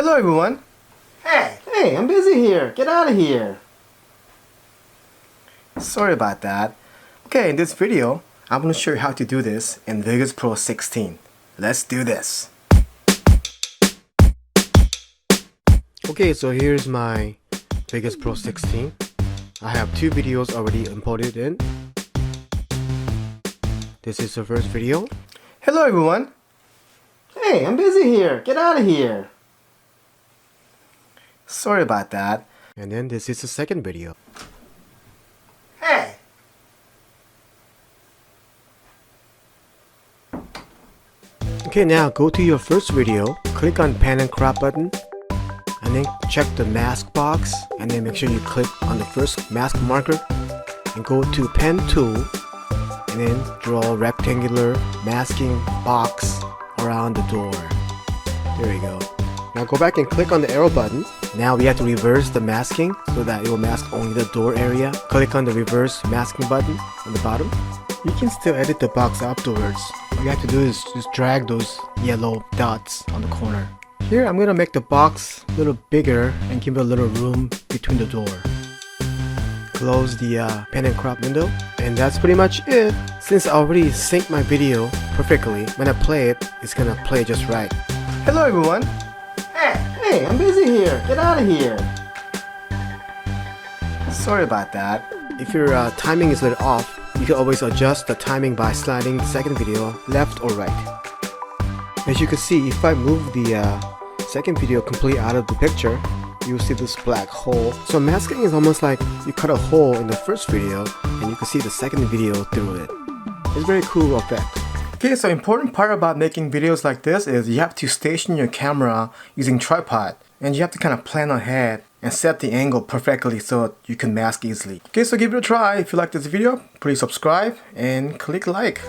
Hello everyone. Hey, I'm busy here. Get out of here. Sorry about that. Okay, in this video, I'm going to show you how to do this in Vegas Pro 16. Let's do this. Okay, so here's my Vegas Pro 16. I have two videos already imported in. This is the first video. Hello everyone. Hey, I'm busy here. Get out of here. Sorry about that. And then this is the second video. Okay, now go to your first video, click on pan and crop button, and then check the mask box, and then make sure you click on the first mask marker, and go to pen tool, and then draw a rectangular masking box around the door. There you go. Now go back and click on the arrow button. Now we have to reverse the masking so that it will mask only the door area. Click on the reverse masking button on the bottom. You can still edit the box afterwards. All you have to do is just drag those yellow dots on the corner. Here I'm gonna make the box a little bigger and give it a little room between the door. Close the pen and crop window, and that's pretty much it. Since I already synced my video perfectly, when I play it, it's gonna play just right. Hello everyone. Hey, I'm busy here. Get out of here. Sorry about that. If your timing is a little off, you can always adjust the timing by sliding the second video left or right. As you can see, if I move the second video completely out of the picture, you'll see this black hole. So masking is almost like you cut a hole in the first video and you can see the second video through it. It's a very cool effect. Okay, so important part about making videos like this is you have to station your camera using tripod, and you have to kind of plan ahead and set the angle perfectly so you can mask easily. Okay, so give it a try. If you like this video, please subscribe and click like.